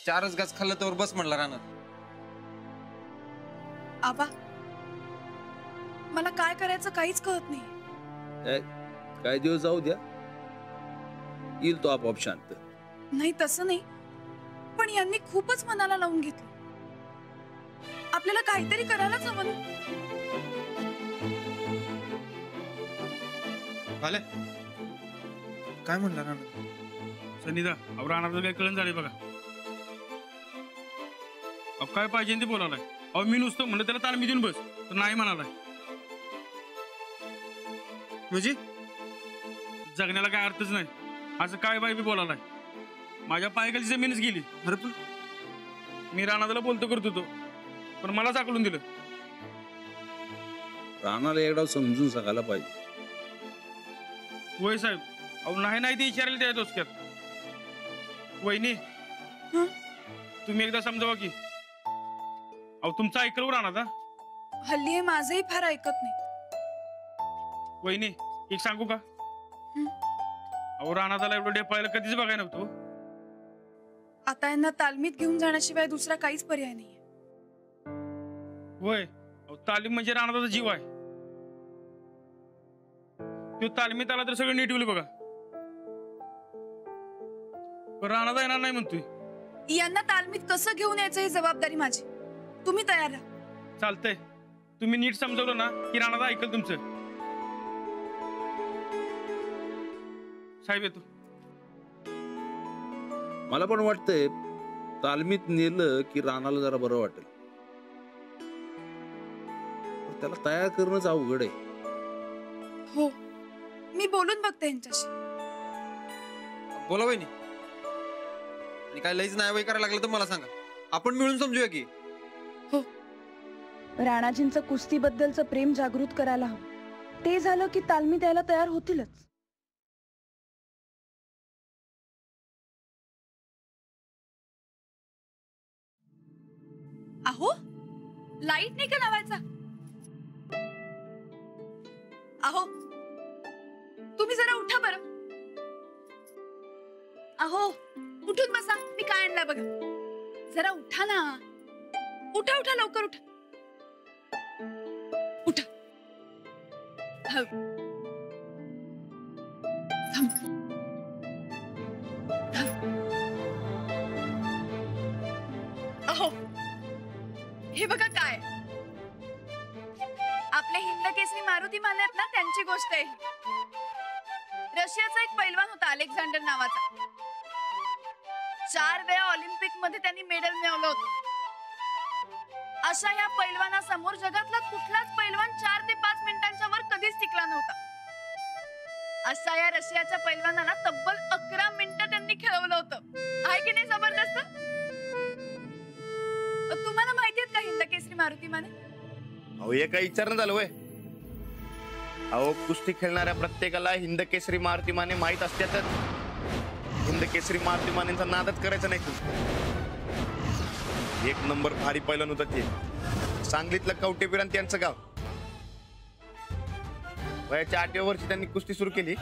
4च घास खाल्लं तर बस म्हणला रानात. आबा मला काय करायचं काहीच कळत नाही. काय दिवस जाऊ द्या, येईल तो आपोआप शांत. नाही तसं नाही, पण यांनी खूपच मनाला लावून घेतलं. आपल्याला काहीतरी करायलाच हवं ना. आले काय म्हणला रानात? सनिदा अहो रानाचं काय कळण झाले बघा. अहो काय पाहिजे ते बोलायलाय. अहो मी नुसतं म्हणलं त्याला ताण मी देऊन बस, तर नाही म्हणालाय. म्हणजे जगण्याला काय अर्थच नाही असं काय बाई बी बोलायलाय. माझ्या पायाखाली जमीनच गेली. अरे पण मी रानाला बोलतो करत होतो, पण मला चाकलून दिलं. राणाला एकदा समजून सांगायला पाहिजे. वय साहेब अहो नाही नाही ते विचारायला त्या डोसक्यात. वहिनी तुम्ही एकदा समजावा की. अहो तुमचं ऐकलं रानात. हल्ली हे माझंही फार ऐकत नाही. वहिनी एक सांगू का, अहो रानाला एवढं डेपायला कधीच बघाय नव्हतो. आता यांना तालमीत घेऊन जाण्याशिवाय दुसरा काहीच पर्याय नाहीये. होय अहो तालीम म्हणजे रानाचा जीव आहे. तो तालमीत आला तर सगळं नीट होईल बघा. पण रानाला येणार नाही म्हणतोय. यांना तालमीत कसं घेऊन यायचं ही जबाबदारी माझी. तुम्ही तयार राहा. चालतंय, तुम्ही नीट समजवलं ना की रानाला ऐकल तुमचं. साहेब येतो. मला पण वाटतंय तालमीत नेलं की रानाला जरा बरं वाटेल. त्याला तयार करणंच अवघड आहे. हो मी बोलून बघते यांच्याशी. बोला वहिनी. आणि काय लईच नाही वय करायला लागलं तर मला सांगा, आपण मिळून समजूया की. हो राणाजींचं कुस्तीबद्दलचं प्रेम जागृत करायला हवं. ते झालं की तालमी द्यायला तयार होतीलच. अहो लाईट नाही का लावायचा? अहो तुम्ही जरा उठा बरं. अहो उठून बसा, मी काय आणलंय बघा. जरा उठा ना. उठा उठा लवकर उठा. उठा. अहो हे बघा काय, आपले हिंद केसरी मारुती मान आहेत ना, त्यांची गोष्ट आहे. रशियाचा एक पैलवान होता अलेक्झांडर नावाचा. 4 वेळा ऑलिम्पिक मध्ये त्यांनी मेडल मिळवलं होतं. अशा या पैलवानासमोर जगातला कुठलाच पैलवान 4 ते 5 मिनिटांच्या वर कधीच टिकला नव्हता. अशा या रशियाच्या पैलवानाला तब्बल 11 मिनिटं त्यांनी खेळवलं होतं. आहे की नाही जबरदस्त? तुम्हाला माहिती आहेत का हिंद केसरी मारुती माने? अहो हे काय विचारणं झालं वय. अहो कुस्ती खेळणाऱ्या प्रत्येकाला हिंद केसरी मारुती माने माहित असतातच. हिंद केसरी मारुती मानेंचा नादच करायचा नाही. एक नंबर भारी पैलवान होता ते. सांगलीतलं कवटेपिरान त्यांचं गाव. वयाच्या 8व्या वर्षी त्यांनी कुस्ती सुरू केली.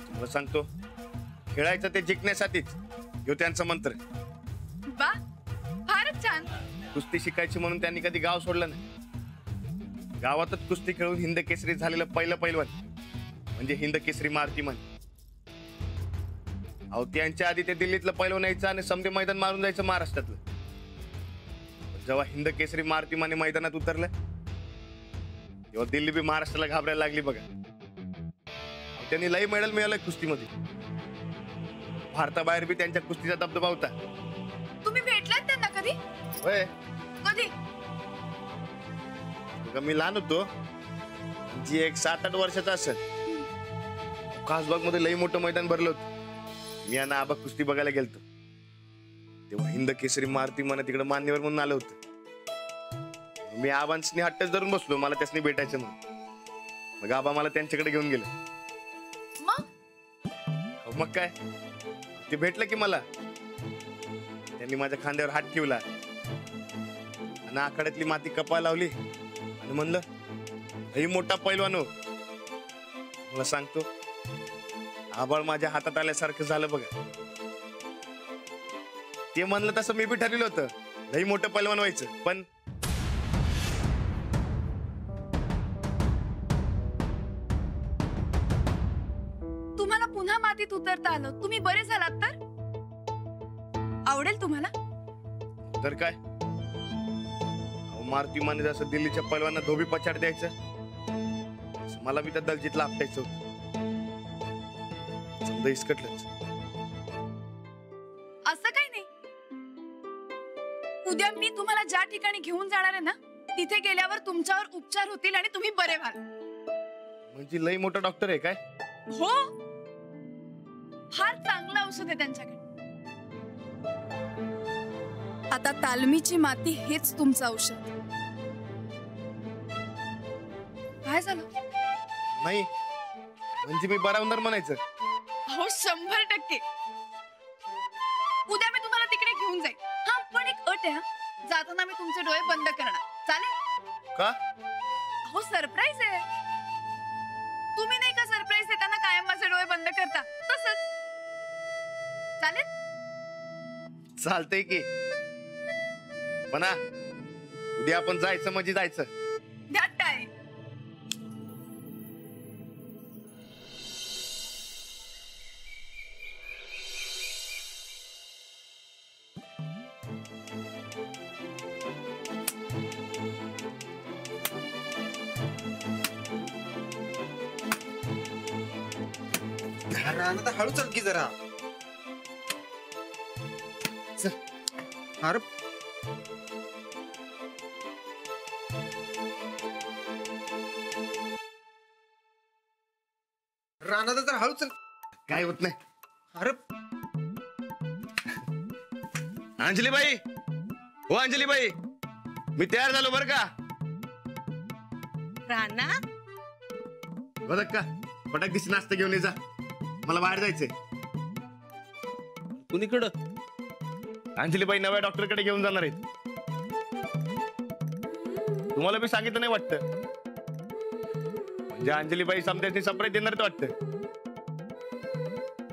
मला सांगतो खेळायचं ते जिंकण्यासाठीच, ह्यो त्यांचा मंत्र. वा फारच छान. कुस्ती शिकायची म्हणून त्यांनी कधी गाव सोडलं नाही. गावातच कुस्ती खेळून हिंद केसरी झालेलं पहिलं पैलवान म्हणजे हिंद केसरी मारुती माने. अहो त्यांच्या आधी ते दिल्लीतलं पैलवान यायचं आणि समधी मैदान मारून जायचं महाराष्ट्रातलं. जेव्हा हिंद केसरी मारुती माने मैदानात उतरलं तेव्हा दिल्ली बी महाराष्ट्राला घाबरायला लागली बघा. त्यांनी लई मेडल मिळालं कुस्तीमध्ये. भारताबाहेर बी त्यांच्या कुस्तीचा दबदबा होता. तुम्ही भेटलात त्यांना कधी? होय. कधी? मी लहान होतो, जी एक 7-8 वर्षाचा असेल. खासबाग मध्ये लई मोठं मैदान भरलं होतं. मी आणि आबा कुस्ती बघायला गेलतो. तेव्हा हिंद केसरी मारुती माने तिकडे मान्यवर म्हणून आलं होतं. मी आबांनी हट्टच धरून बसलो मला त्यासनी भेटायचं म्हणून. मग आबा मला त्यांच्याकडे घेऊन गेले. मग काय ते भेटलं की मला. त्यांनी माझ्या खांद्यावर हात ठेवला आणि आखाड्यातली माती कपाळ लावली आणि म्हणलं ही मोठा पैलवान हो. मला सांगतो आबाळ माझ्या हातात आल्यासारखं झालं बघा. ते म्हणलं तसं मी बी ठरलेलं होतं, लई मोठं पैलवान व्हायचं. पण तुम्हाला पुन्हा मातीत उतरता आलं, तुम्ही बरे झालात तर आवडेल तुम्हाला. तर काय, अहो, मारुती माने जसं दिल्लीच्या पैलवांना धोबी पछाड द्यायचं, तसं मला बी त्या दलजीतला आपटायचं होतं. समजा इसकटलंच. असं काही नाही. उद्या मी तुम्हाला ज्या ठिकाणी घेऊन जाणार आहे ना, तिथे गेल्यावर तुमच्यावर उपचार होतील आणि तुम्ही बरे व्हाल. म्हणजे लई मोठा डॉक्टर आहे काय? हो, फार चांगलं औषध आहे त्यांच्याकडे. आता तालमीची माती हेच तुमचं औषध. काय झालं? नाही म्हणजे मी बरा होणार म्हणायचं. हो, 100%. उद्या मी तुम्हाला तिकडे घेऊन जाईल. हा, पण एक अट आहे. हा, जाताना मी तुमचे डोळे बंद करणार. चालेल का? हो, सरप्राईज आहे. तुम्ही नाही का सरप्राईज देताना कायम माझे डोळे बंद करता, तसंच. चालेल? चालतंय की. पण हा, उद्या आपण जायचं म्हणजे जायचं. द्या टाळी. राणा हळू चल की जरा. अरे राणा जरा हळू चल. काय होत नाही. अरे अंजलीबाई, हो अंजलीबाई, मी तयार झालो बर का. राणा, बघ का, पटाक दिशी नाश्ता घेऊन ये जा, मला बाहेर जायचंय. कुणीकडं? अंजलीबाई नव्या डॉक्टरकडे घेऊन जाणार आहेत. तुम्हाला मी सांगितलं नाही वाटतं. म्हणजे अंजलीबाई समजायची सरप्राईज देणार आहेत वाटतं.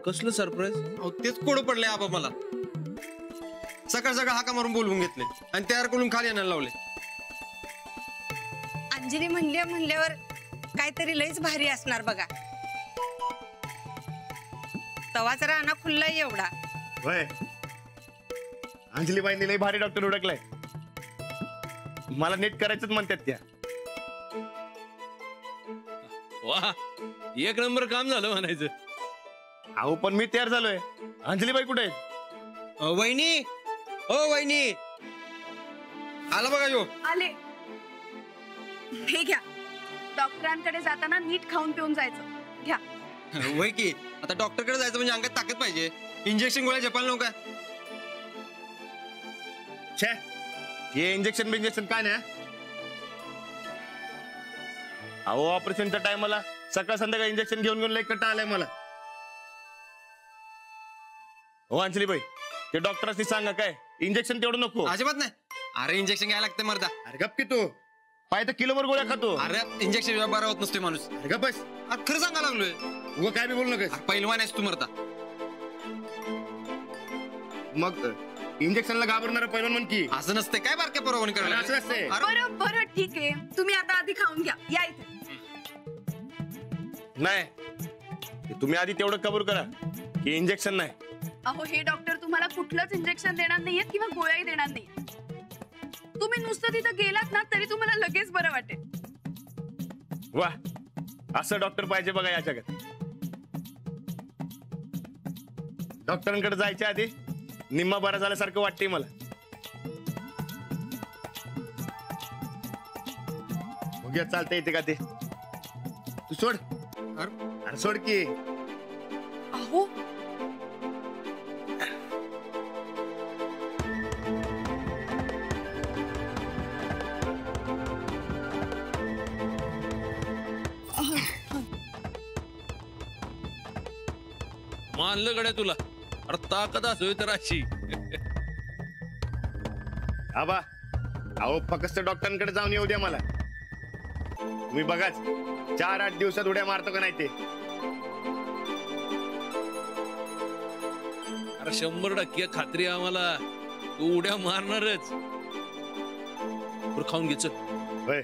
कसलं सरप्राईज? अहो, तेच कोड पडले आबा मला. सकाळ सकाळ हाका मारून बोलवून घेतले आणि तयार करून खाली आणायला लावले. अंजली म्हणल्यावर काहीतरी लईच भारी असणार बघा. तवाच राणा खुल्लाय एवढा. होय, अंजलीबाईंनी लई भारी डॉक्टर ओळखलाय. मला नीट करायचंच म्हणतात त्या. वा, एक नंबर काम झालं म्हणायचं. अहो पण मी तयार झालोय. अंजलीबाई कुठे आहेत? वहिनी, ओ वहिनी, आला बघा यो. आले. हे घ्या, डॉक्टरांकडे जाताना नीट खाऊन पिऊन जायचं. घ्या. वय की, आता डॉक्टरकडे जायचं म्हणजे अंगात ताकद पाहिजे. इंजेक्शन गोळ्या जपायला नको काय? छे, हे इंजेक्शन बिंजेक्शन काय नाही. अहो ऑपरेशनच्या टायमाला सकाळ संध्याकाळ इंजेक्शन घेऊन लई कट्टा आलाय मला. हो अंजलीबाई, ते डॉक्टरांनी सांगा काय इंजेक्शन तेवढं नको. अजिबात नाही. अरे इंजेक्शन घ्यायला लागते मर्दा. अरे गप की तू, पाय तर किलोभर गोळ्या खातो. अरे इंजेक्शन बरा होत नसते माणूस. अरे गप बस. अरे खरं सांगा लागलोय. उगा काय बी बोलू नका. पहिलवान आहेस तू मर्दा. मग इंजेक्शनला घाबरणारा पैलवान म्हण की. असं नसते काय बारक्या परवानगी करायला. असं असते. बरं बरं, ठीक आहे. तुम्ही आता आधी खाऊन घ्या. या इथे. नाही, ते तुम्ही आधी तेवढं कबूल करा की इंजेक्शन नाही. अहो, हे डॉक्टर तुम्हाला कुठलंच इंजेक्शन देणार नाहीयेत किंवा गोळ्याही देणार नाही. तुम्ही नुसतं तिथं गेलात ना तरी तुम्हाला लगेच बरं वाटेल. वा, असं डॉक्टर पाहिजे बघा या जगात. डॉक्टरांकडे जायच्या आधी निम्मा बरा झाल्यासारखं वाटतंय मला. बघूया चालता येते का ते. तू सोड. अरे सोड की. अहो, मानलं गड्या तुला. अरे ताकद असोय तर अशी. आबा, अहो फक्त डॉक्टरांकडे जाऊन येऊ द्या मला. तुम्ही बघाच 4-8 दिवसात उड्या मारतो का नाही ते. अरे 100% खात्री आहे आम्हाला, तू उड्या मारणारच. बरं खाऊन घे चल. होय.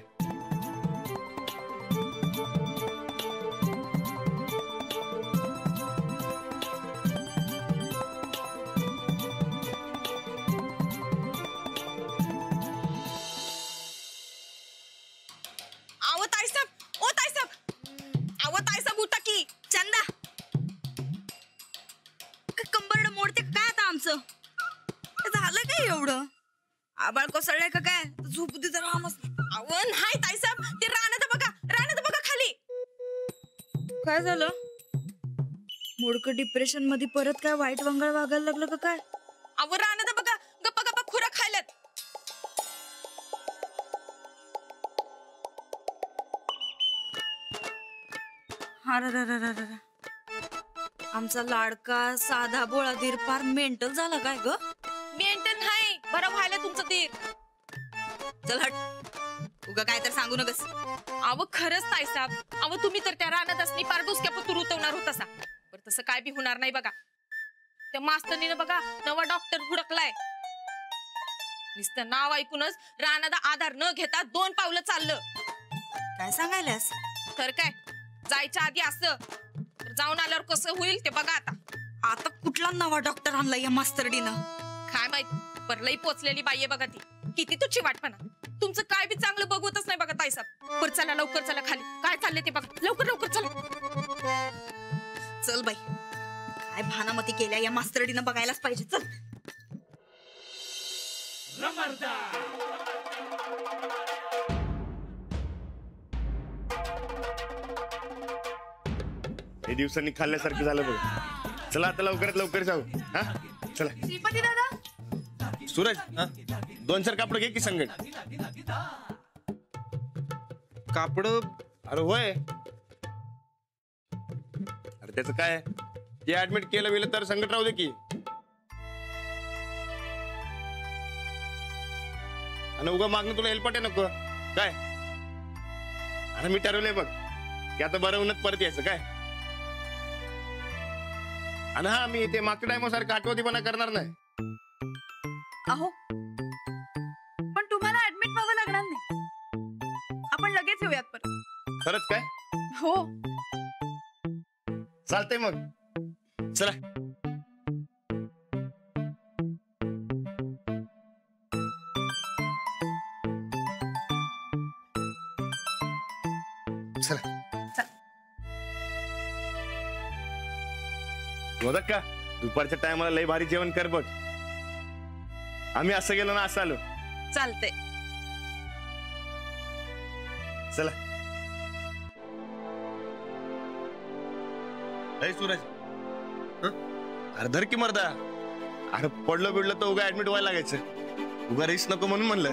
अहो ताईसाहेब, ओ ताईसाहेब, अहो ताईसाहेब उठा की. चंदा कंबरड मोडते काय आता आमचं? झालं काय एवढं? आबाळ कोसळलंय का काय? झोपू दे जरा मस्त. अहो नाही ताईसाहेब, ते रानात बघा खाली. काय झालं? मोडकं डिप्रेशन मध्ये परत काय वाईट वंगळ वागायला लागलं का काय? अहो रानात बघा, गप्पा गप्पा खुरा खायल्यात. आमचा लाडका साधा बोळा धीर फार मेंटल झाला काय ग? मेंटल नाही, बरं व्हायला तुमचं धीर. चल हट, उगा काय तर सांगू नकस. अव खरंच ताईसाहेब, अव तुम्ही तर त्या रानात असणी पार डुसक्या पतूर उतवणार होता सा. बरं तसं काय बी होणार नाही बघा. त्या मास्तरनीनं बघा नवा डॉक्टर हुडकलाय. नुसतं नाव ऐकूनच रानाचा आधार न घेता 2 पावलं चाललं. काय सांगायलास? तर काय, जायच्या आधी असं, जाऊन आल्यावर कसं होईल ते बघा आता. आता कुठला नवा डॉक्टर आणला या मास्तरडीनं? काय माहित, परलई पोचलेली बाई आहे बघा ती. किती तुझी वाटपणा. तुमचं काय बी चांगलं बघवतच नाही बघा ताईसाहेब. पर चला लवकर, चला खाली. काय चाललंय ते बघा. लवकर लवकर चला. चल बाई, काय भानामती केल्या या मास्तरडीनं बघायलाच पाहिजे. चल. हे दिवसांनी खाल्ल्यासारखं झालं बघ. चला आता लवकरात लवकर जाऊ. हा चला. श्रीपती दादा, सूरज, 2-4 कापड घे की संगत. कापड अरे होय. अरे त्याचं काय, ते ऍडमिट केलं गेलं तर संकट राहू दे की. आणि उगा मागणं तुला हेल्पट आहे नको काय? अरे मी ठरवलंय बघ की आता बरं उन्हात परत यायचं काय. आणि हा, मी ते मागच्या टायमासारखं आठवतीपणा करणार नाही. अहो पण तुम्हाला ऍडमिट व्हावं लागणार नाही. आपण लगेच येऊयात परत. खरंच काय? हो. चालतंय मग, चला. चला. मोदक का दुपारच्या टायमाला लय भारी जेवण कर बघ. आम्ही असं गेलो ना असं आलो. चालतंय. चला. अरे सूरज, अरे धर की मर्दा. अरे पडलं बिडलं तर उगा ऍडमिट व्हायला लागायचं. उगा रिस्क नको म्हणून म्हणलं.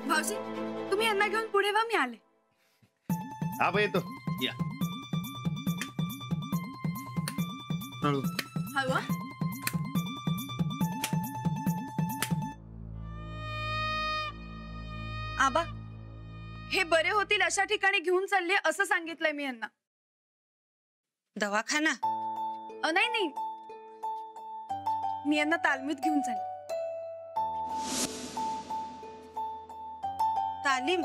भाऊजी, तुम्ही यांना घेऊन पुढे वा, मी आले. हा बाई येतो. या. हवा. आबा, हे बरे होतील अशा ठिकाणी घेऊन चालले असं सांगितलंय मी यांना. दवाखाना? नाही नाही, मी यांना तालमीत घेऊन चालले. तालीम?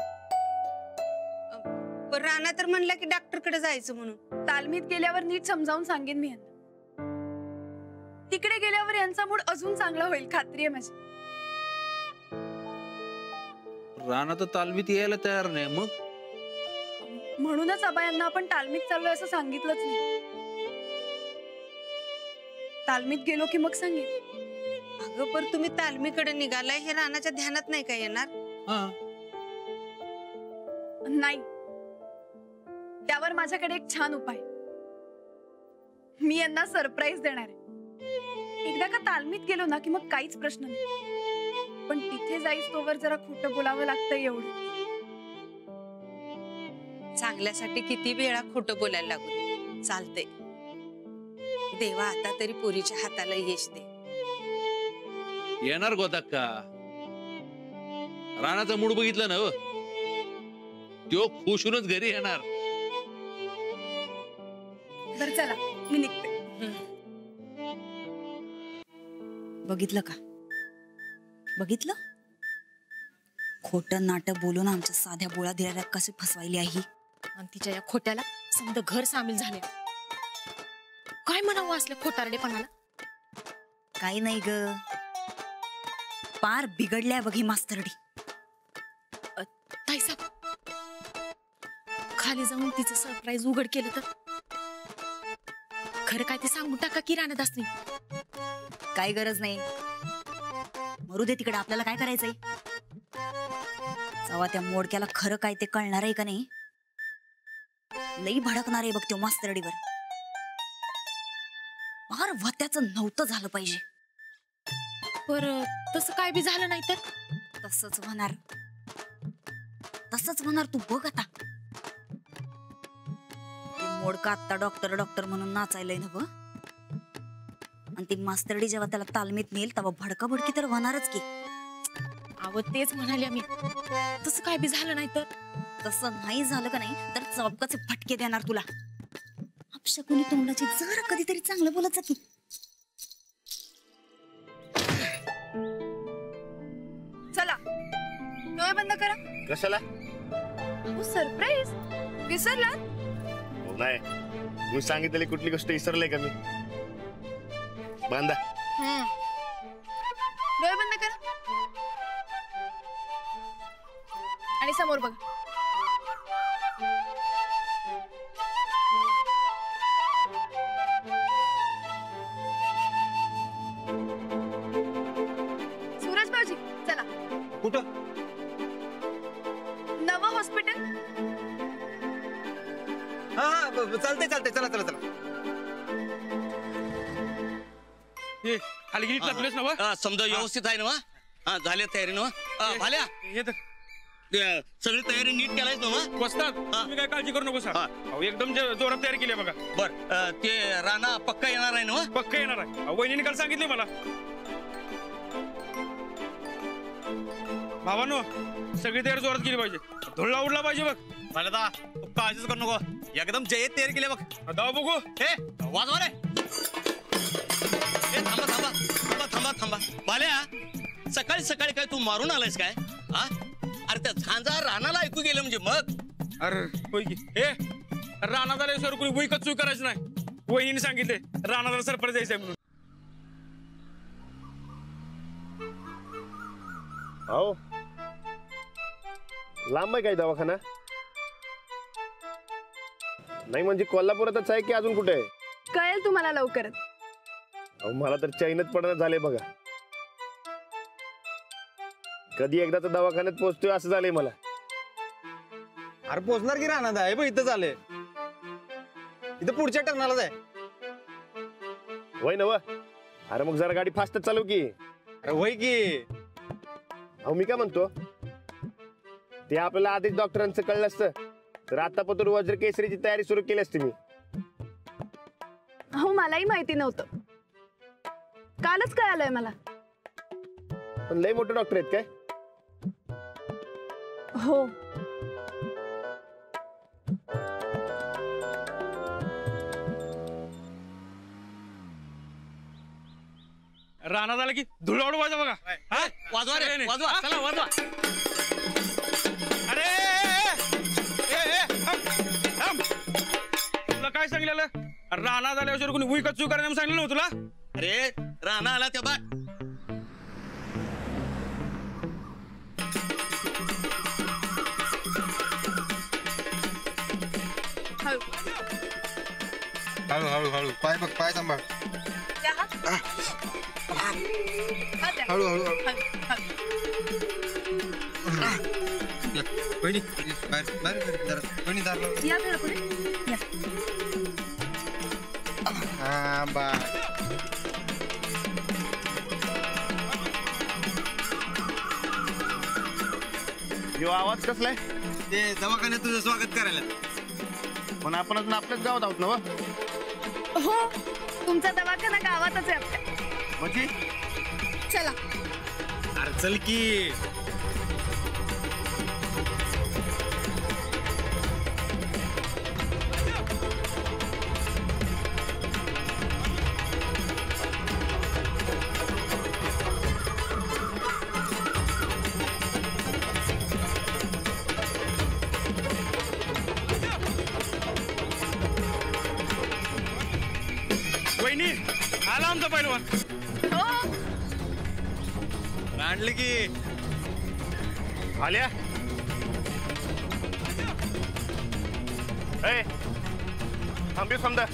पण राणा तर म्हणला की डॉक्टर कडे जायचं म्हणून. तालमीत गेल्यावर नीट समजावून सांगेन मी यांना. तिकडे गेल्यावर यांचा मूड अजून चांगला होईल, खात्री आहे माझी. राणा तर तालमीत यायला तयार नाही. मग म्हणूनच आबा यांना आपण तालमीत चाललोय असं सांगितलंच नाही. तालमीत गेलो की मग सांगेन. अगं पण तुम्ही तालमीकडे निघालाय हे राणाच्या ध्यानात नाही का येणार? नाही, त्यावर माझ्याकडे एक छान उपाय. मी यांना सरप्राईज देणार आहे. एकदा का तालमीत गेलो ना की मग काहीच प्रश्न नाही. पण तिथे जाईस तोवर जरा खोटं बोलावं लागतं एवढं. चांगल्यासाठी किती वेळा खोटं बोलायला लागू दे. चालतंय. देवा आता तरी पोरीच्या हाताला यश दे. येणार गोदाक्का. राणाचा मूड बघितलं ना, तो खुश होऊनच घरी येणार. बरं चला, मी निघते. बघितलं का? बघितलं? खोटं नाटक बोलून आमच्या साध्या बोळा दिराला कसे फसवायली आहे. आणि तिच्या या खोट्याला समजा घर सामील झाले. काय म्हणावं असल्या खोटारडेपणाला? काही नाही ग, पार बिघडल्या बघी मास्तरडी. ताईसाहेब, खाली जाऊन तिचं सरप्राईज उघड केलं तर? खरं काय ते सांगून टाका की राणादासनी. काही गरज नाही, मरू दे तिकडे. आपल्याला काय करायचंय? जेव्हा त्या मोडक्याला खरं काय ते कळणार आहे का नाही, लई भडकणार आहे बघ त्यो मास्तरडीवर. फार वत्याचं नव्हतं झालं पाहिजे. पर तसं काय बी झालं नाही तर? तसंच होणार, तसंच होणार. तू बघ आता. ते मोडका आत्ता डॉक्टर डॉक्टर म्हणून नाचायलंय ना ग. आणि ती मास्तरडी जेव्हा त्याला तालमीत नेल तेव्हा भडका भडकी तर होणारच की. अहो तेच म्हणाले आम्ही, तसं काय बी झालं नाही तर? तसं नाही झालं का नाही तर चौकाचे फटके देणार तुला. अपशकुनी तोंडाची जरा कधीतरी चांगलं बोलायचं की. चला डोळे बंद करा. कशाला? सरप्राईज विसरला? हो नाही, तुम्ही सांगितलेली कुठली गोष्ट विसरले का मी? बांधा. डोळे बंद करा आणि समोर बघा. सूरज भाऊजी चला. कुठं? नवं हॉस्पिटल. हा चालतंय चालतंय, चला चला चला. हे खाली गेली तुलाच ना व? समजा व्यवस्थित आहे ना? हा झाले तयारी ना? भाल्या हे तर सगळी तयारी नीट केलायच ना? वस्ताद, तुम्ही काय काळजी करू नको सर. अहो एकदम जोरात तयारी केली बघा. बर ते राणा पक्का येणार आहे ना? पक्का येणार आहे. वहिनीने काल सांगितले मला. भावानो सगळी तयारी जोरात केली पाहिजे. धुळला उडला पाहिजे बघ. मला दा काळजीच करू नको, एकदम जय्यत तयारी केली बघ. दाव बघू. हे वाजवा रे. थांबा थांबा थांबा थांबा थांबा. भाल्या सकाळी सकाळी काय तू मारून आलायस काय? हा अरे त्या झांजा रानाला ऐकू गेलं म्हणजे मग. अरे होय की. हे राणा झाल्याशिवाय कोणी वैकत चुई करायचं नाही. वहिनीने सांगितले राणाला सरप्राईज द्यायचंय म्हणून. हो लांब आहे काय दवाखाना? नाही म्हणजे कोल्हापुरातच आहे की अजून कुठे आहे? कळेल तुम्हाला लवकरच. अहो मला तर चैनच पडणं झाले बघा. कधी एकदा तर दवाखान्यात पोहोचतोय असं झालंय मला. अरे पोचणार की राहणार आहे, इथं झालंय. इथं पुढच्या टर्नालाच आहे. वय नव. अरे मग जरा गाडी फास्ट चालू की. अरे वय की. अहो मी काय म्हणतो, ते आपल्याला आधीच डॉक्टरांचं कळलं असतं तर आतापासून वज्र केसरीची तयारी सुरू केली असती मी. हो मलाही माहिती नव्हतं, कालच कळालंय मला. पण लय मोठे डॉक्टर आहेत काय? हो राणा झाला की धुळा उडवायचा बघा. वाजवा रे वाजवा. चला वाजवा. अरे थांब. तुला काय सांगितलं? राणा झाल्याशिवाय कोणी वैकत चुई करायला सांगितलं नव्हतं तुला? अरे राणा आला त्या बाग. हळू हळू हळू. पाय बघ, पाय सांभाळ. हळू हळू. वहिनी बाहेर बाहेर जरा. वहिनी दार या थोडं पुढे या. हा बा. यो आवाज कसलाय? ते दवाखान्यात तुझं स्वागत करायला. पण आपण अजून आपल्याच गावात आहोत ना? हो तुमचा दवाखाना गावातच आहे आपल्या. म्हणजे चला. अरे चल की. वहिनी आला आमचा पैलवान. हो आणली की आल्या थांबी समजा